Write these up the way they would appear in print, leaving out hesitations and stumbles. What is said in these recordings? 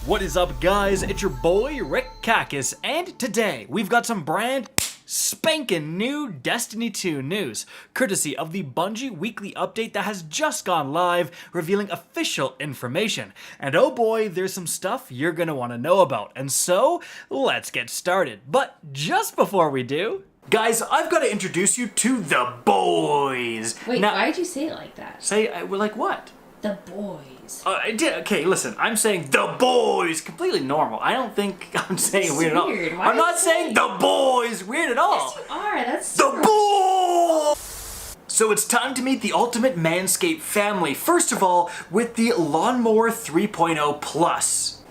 What is up, guys? It's your boy Rick Kakis, and today we've got some brand spankin' new Destiny 2 news, courtesy of the Bungie weekly update that has just gone live, revealing official information. And oh boy, there's some stuff you're gonna want to know about. And so, let's get started. But just before we do, guys, I've got to introduce you to the boys. Wait, now, why'd you say it like that? we're like what? The boys. I did. Okay, listen. I'm saying the boys. Completely normal. I don't think I'm saying weird at all. I'm not saying the boys weird at all. Yes, you are. That's the boys. So it's time to meet the ultimate Manscaped family. First of all, with the Lawnmower 3.0 Plus.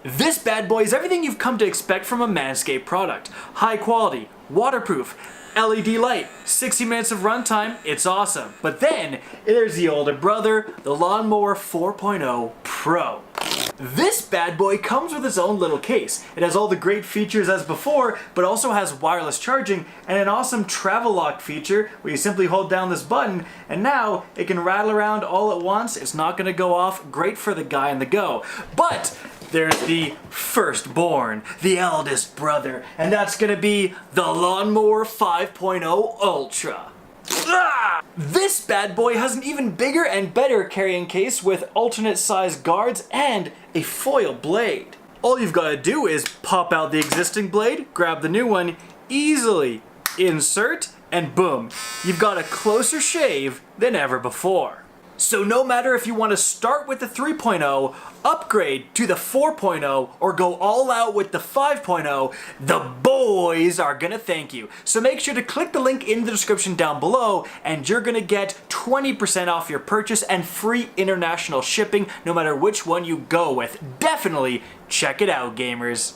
This bad boy is everything you've come to expect from a Manscaped product. High quality, waterproof, LED light, 60 minutes of runtime, it's awesome. But then, there's the older brother, the Lawnmower 4.0 Pro. This bad boy comes with its own little case. It has all the great features as before, but also has wireless charging and an awesome travel lock feature where you simply hold down this button and now it can rattle around all at once. It's not gonna go off. Great for the guy on the go. But there's the firstborn, the eldest brother, and that's gonna be the Lawnmower 5.0 Ultra. This bad boy has an even bigger and better carrying case with alternate size guards and a foil blade. All you've got to do is pop out the existing blade, grab the new one, easily insert, and boom, you've got a closer shave than ever before. So no matter if you want to start with the 3.0, upgrade to the 4.0, or go all out with the 5.0, the boys are gonna thank you. So make sure to click the link in the description down below and you're gonna get 20% off your purchase and free international shipping no matter which one you go with. Definitely check it out, gamers.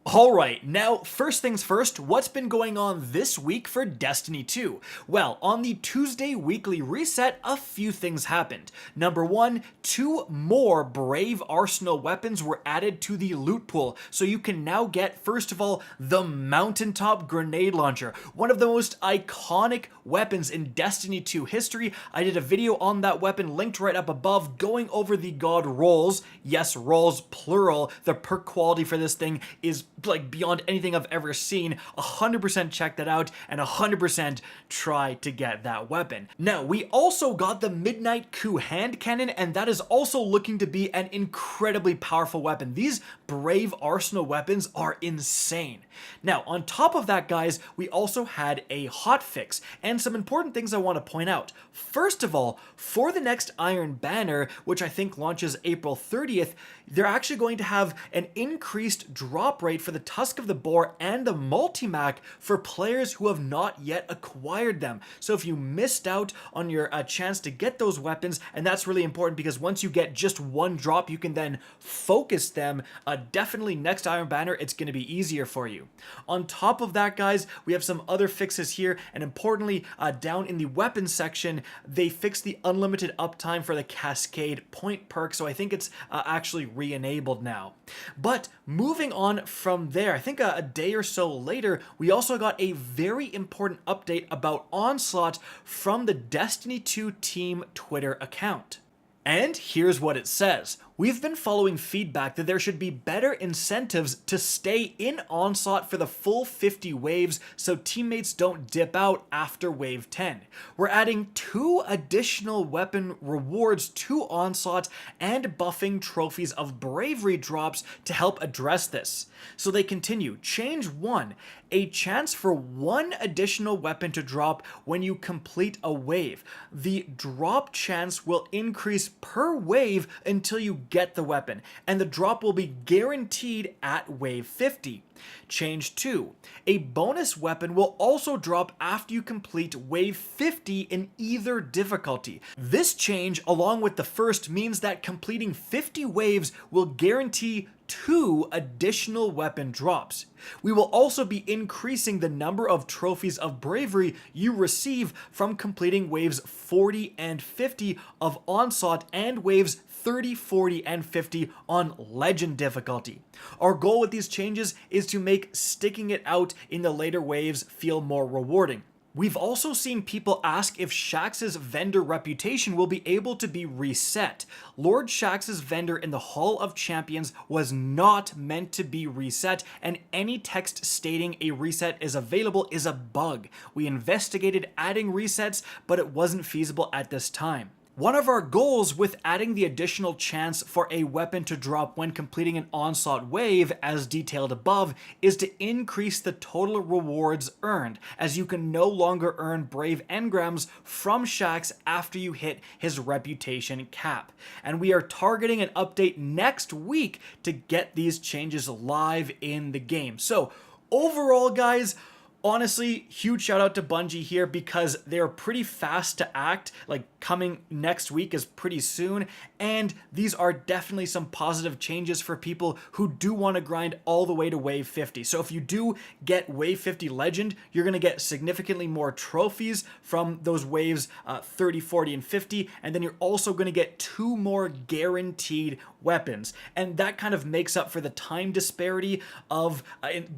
Alright, now first things first, what's been going on this week for Destiny 2? Well, on the Tuesday weekly reset, a few things happened. Number one, 2 more Brave Arsenal weapons were added to the loot pool, so you can now get, first of all, the Mountaintop Grenade Launcher, one of the most iconic weapons in Destiny 2 history. I did a video on that weapon linked right up above, going over the god rolls. Yes, rolls plural. The perk quality for this thing is like beyond anything I've ever seen. 100% check that out and 100% try to get that weapon. Now, we also got the Midnight Coup hand cannon, and that is also looking to be an incredibly powerful weapon. These Brave Arsenal weapons are insane. Now, on top of that, guys, we also had a hotfix and some important things I want to point out. First of all, for the next Iron Banner, which I think launches April 30th, they're actually going to have an increased drop rate for the Tusk of the Boar and the Multi-Mac for players who have not yet acquired them. So if you missed out on your chance to get those weapons, and that's really important because once you get just one drop, you can then focus them. Definitely next Iron Banner, it's going to be easier for you. On top of that, guys, we have some other fixes here, and importantly, down in the weapons section, they fixed the unlimited uptime for the Cascade point perk, so I think it's actually re-enabled now. But moving on from there, I think a day or so later, we also got a very important update about Onslaught from the Destiny 2 team Twitter account. And here's what it says. We've been following feedback that there should be better incentives to stay in Onslaught for the full 50 waves so teammates don't dip out after wave 10. We're adding 2 additional weapon rewards to Onslaught and buffing trophies of bravery drops to help address this. So they continue. Change 1. A chance for 1 additional weapon to drop when you complete a wave. The drop chance will increase per wave until you get the weapon, and the drop will be guaranteed at wave 50. Change 2. A bonus weapon will also drop after you complete wave 50 in either difficulty. This change, along with the first, means that completing 50 waves will guarantee 2 additional weapon drops. We will also be increasing the number of trophies of bravery you receive from completing waves 40 and 50 of Onslaught and waves 30, 40, and 50 on Legend difficulty. Our goal with these changes is to make sticking it out in the later waves feel more rewarding. We've also seen people ask if Shaxx's vendor reputation will be able to be reset. Lord Shaxx's vendor in the Hall of Champions was not meant to be reset, and any text stating a reset is available is a bug. We investigated adding resets, but it wasn't feasible at this time. One of our goals with adding the additional chance for a weapon to drop when completing an Onslaught wave, as detailed above, is to increase the total rewards earned, as you can no longer earn Brave Engrams from Shaxx after you hit his reputation cap. And we are targeting an update next week to get these changes live in the game. So overall, guys, honestly, huge shout out to Bungie here because they're pretty fast to act. Like, coming next week is pretty soon, and these are definitely some positive changes for people who do want to grind all the way to wave 50. So if you do get wave 50 legend, you're going to get significantly more trophies from those waves 30, 40, and 50, and then you're also going to get 2 more guaranteed weapons, and that kind of makes up for the time disparity of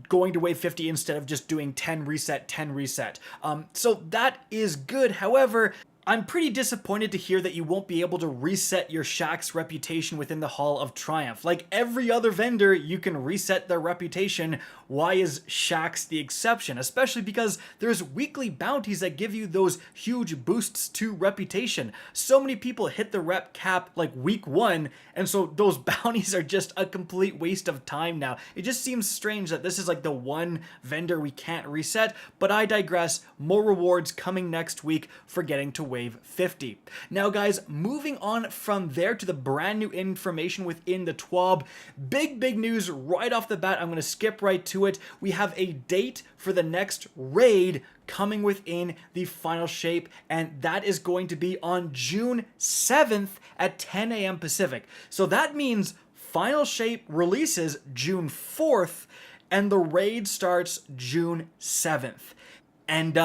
going to wave 50 instead of just doing 10 reset, 10 reset. So that is good. However, I'm pretty disappointed to hear that you won't be able to reset your Shaxx reputation within the Hall of Triumph. Like every other vendor, you can reset their reputation. Why is Shaxx the exception? Especially because there's weekly bounties that give you those huge boosts to reputation. So many people hit the rep cap like week 1, and so those bounties are just a complete waste of time now. It just seems strange that this is like the one vendor we can't reset, but I digress. More rewards coming next week for getting to wave 50. Now guys, moving on from there to the brand new information within the TWAB. Big news right off the bat. I'm going to skip right to it. We have a date for the next raid coming within the final shape, and that is going to be on June 7th at 10 a.m. Pacific. So that means final shape releases June 4th and the raid starts June 7th. And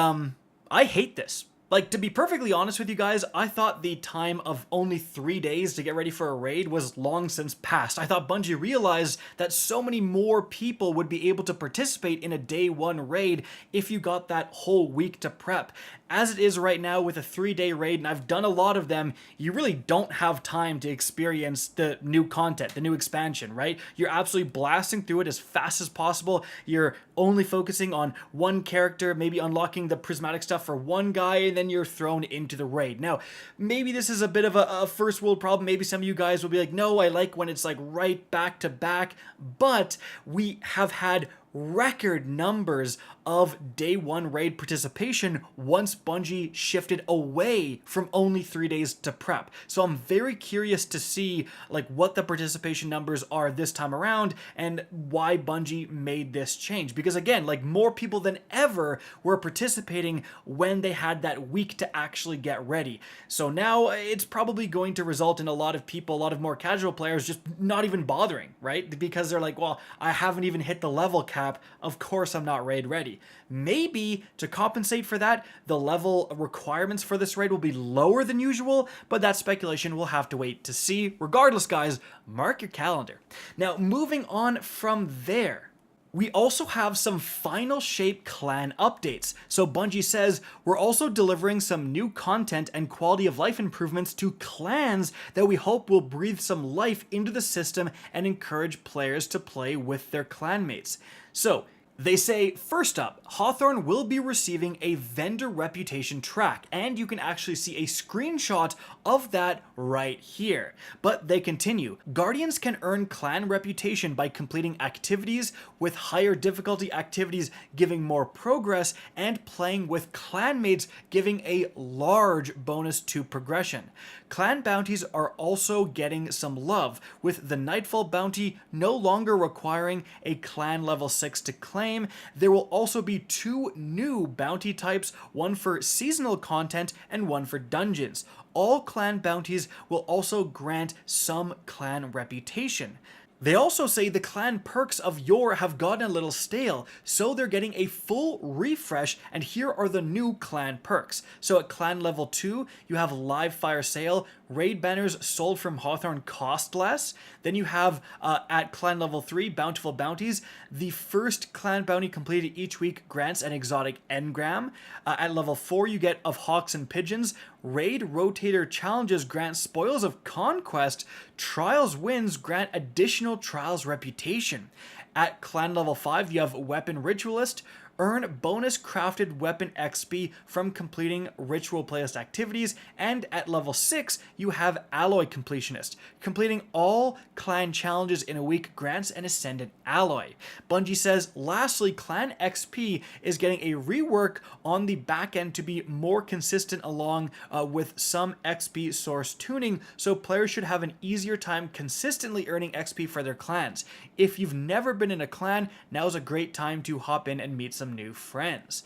I hate this. Like, to be perfectly honest with you guys, I thought the time of only 3 days to get ready for a raid was long since past. I thought Bungie realized that so many more people would be able to participate in a day 1 raid if you got that whole week to prep. As it is right now with a 3-day raid, and I've done a lot of them, you really don't have time to experience the new content, the new expansion, right? You're absolutely blasting through it as fast as possible. You're only focusing on one character, maybe unlocking the prismatic stuff for one guy, and then you're thrown into the raid. Now, maybe this is a bit of a first world problem. Maybe some of you guys will be like, no, I like when it's like right back to back, but we have had record numbers of day 1 raid participation once Bungie shifted away from only 3 days to prep. So I'm very curious to see like what the participation numbers are this time around and why Bungie made this change. Because again, like more people than ever were participating when they had that week to actually get ready. So now it's probably going to result in a lot of people, a lot of more casual players just not even bothering, right? Because they're like, well, I haven't even hit the level cap. Of course I'm not raid ready. Maybe to compensate for that, the level requirements for this raid will be lower than usual, but that speculation we'll have to wait to see. Regardless, guys, mark your calendar. Now, moving on from there, we also have some final shape clan updates. So Bungie says we're also delivering some new content and quality of life improvements to clans that we hope will breathe some life into the system and encourage players to play with their clanmates. So they say, first up, Hawthorne will be receiving a vendor reputation track, and you can actually see a screenshot of that right here. But they continue, Guardians can earn clan reputation by completing activities, with higher difficulty activities giving more progress, and playing with clanmates giving a large bonus to progression. Clan bounties are also getting some love, with the Nightfall bounty no longer requiring a clan level 6 to claim. There will also be 2 new bounty types, one for seasonal content and one for dungeons. All clan bounties will also grant some clan reputation. They also say the clan perks of yore have gotten a little stale, so they're getting a full refresh, and here are the new clan perks. So at clan level 2, you have Live Fire Sale, raid banners sold from Hawthorne cost less. Then you have at clan level 3, bountiful bounties. The first clan bounty completed each week grants an exotic engram. At level 4, you get of hawks and pigeons. Raid rotator challenges grant spoils of conquest. Trials wins grant additional trials reputation. At clan level 5, you have weapon ritualist. Earn bonus crafted weapon XP from completing ritual playlist activities, and at level 6, you have Alloy Completionist. Completing all clan challenges in a week grants an Ascendant Alloy. Bungie says, lastly, clan XP is getting a rework on the back end to be more consistent along with some XP source tuning, so players should have an easier time consistently earning XP for their clans. If you've never been in a clan, now's a great time to hop in and meet some new friends.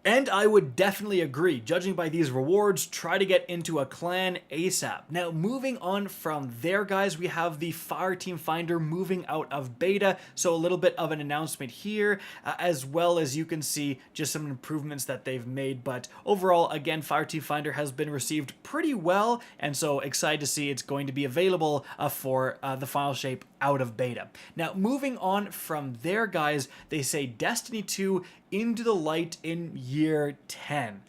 And I would definitely agree, judging by these rewards, try to get into a clan ASAP. Now, moving on from there, guys, we have the Fireteam Finder moving out of beta, so a little bit of an announcement here, as well as you can see just some improvements that they've made, but overall, again, Fireteam Finder has been received pretty well, and so excited to see it's going to be available for the final shape out of beta. Now, moving on from there, guys, they say Destiny 2 into the light in year 10.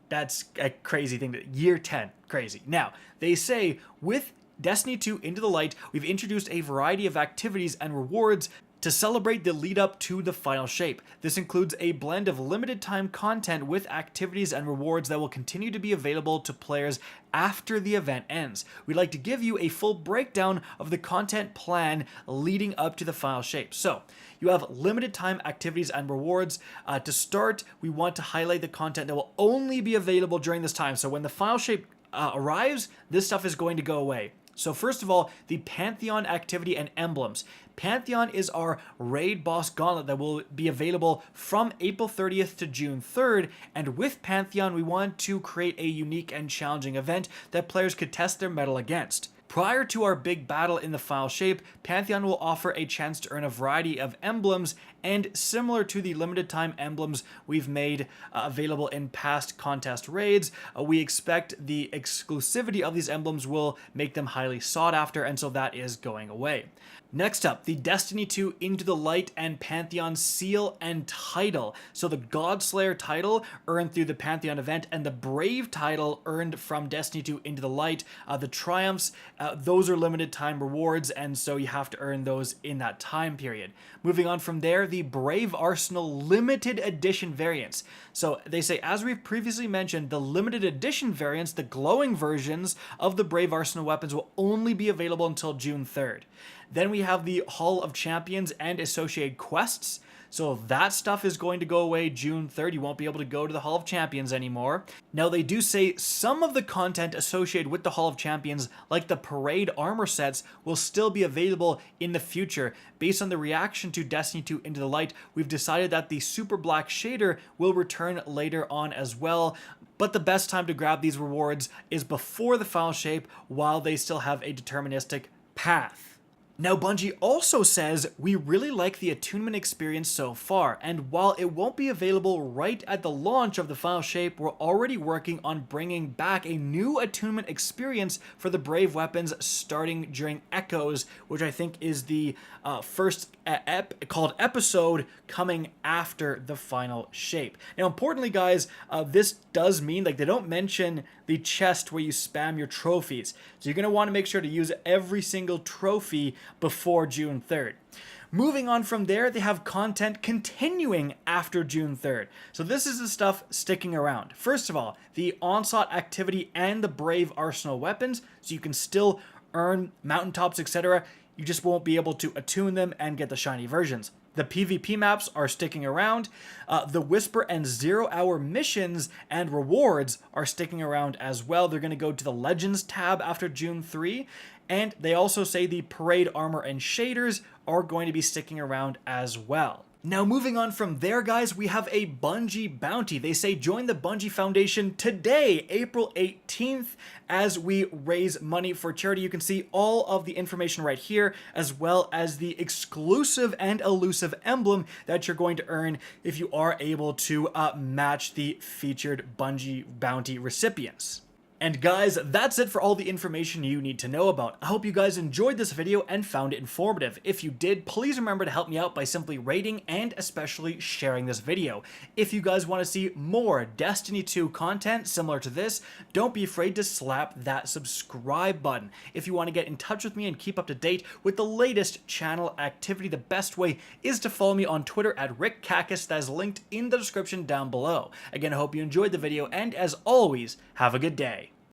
That's a crazy thing. Year 10, crazy. Now, they say with Destiny 2 into the light, we've introduced a variety of activities and rewards to celebrate the lead up to the final shape. This includes a blend of limited time content with activities and rewards that will continue to be available to players after the event ends. We'd like to give you a full breakdown of the content plan leading up to the final shape. So, you have limited time activities and rewards. To start, we want to highlight the content that will only be available during this time. So when the final shape arrives, this stuff is going to go away. So first of all, the Pantheon activity and emblems. Pantheon is our raid boss gauntlet that will be available from April 30th to June 3rd, and with Pantheon we want to create a unique and challenging event that players could test their mettle against. Prior to our big battle in the final shape, Pantheon will offer a chance to earn a variety of emblems, and similar to the limited time emblems we've made available in past contest raids, we expect the exclusivity of these emblems will make them highly sought after, and so that is going away. Next up, the Destiny 2 Into the Light and Pantheon seal and title. So the Godslayer title earned through the Pantheon event, and the Brave title earned from Destiny 2 Into the Light. The Triumphs, those are limited time rewards, and so you have to earn those in that time period. Moving on from there, the Brave Arsenal limited edition variants. So they say, as we've previously mentioned, the limited edition variants, the glowing versions of the Brave Arsenal weapons, will only be available until June 3rd. Then we have the Hall of Champions and associated quests. So that stuff is going to go away June 3rd. You won't be able to go to the Hall of Champions anymore. Now, they do say some of the content associated with the Hall of Champions, like the parade armor sets, will still be available in the future. Based on the reaction to Destiny 2 Into the Light, we've decided that the Super Black Shader will return later on as well. But the best time to grab these rewards is before the final shape, while they still have a deterministic path. Now, Bungie also says, we really like the attunement experience so far, and while it won't be available right at the launch of the final shape, we're already working on bringing back a new attunement experience for the Brave weapons starting during Echoes, which I think is the first called episode coming after the final shape. Now, importantly, guys, this does mean, like, they don't mention the chest where you spam your trophies. So you're going to want to make sure to use every single trophy before June 3rd. Moving on from there, they have content continuing after June 3rd. So this is the stuff sticking around. First of all, the Onslaught activity and the Brave Arsenal weapons, so you can still earn mountaintops, etc. You just won't be able to attune them and get the shiny versions. The PvP maps are sticking around. The Whisper and 0 Hour missions and rewards are sticking around as well. They're going to go to the Legends tab after June 3. And they also say the Parade Armor and Shaders are going to be sticking around as well. Now, moving on from there, guys, we have a Bungie bounty. They say join the Bungie Foundation today, April 18th, as we raise money for charity. You can see all of the information right here, as well as the exclusive and elusive emblem that you're going to earn if you are able to match the featured Bungie bounty recipients. And guys, that's it for all the information you need to know about. I hope you guys enjoyed this video and found it informative. If you did, please remember to help me out by simply rating and especially sharing this video. If you guys want to see more Destiny 2 content similar to this, don't be afraid to slap that subscribe button. If you want to get in touch with me and keep up to date with the latest channel activity, the best way is to follow me on Twitter at RickCacus, that is linked in the description down below. Again, I hope you enjoyed the video, and as always, have a good day.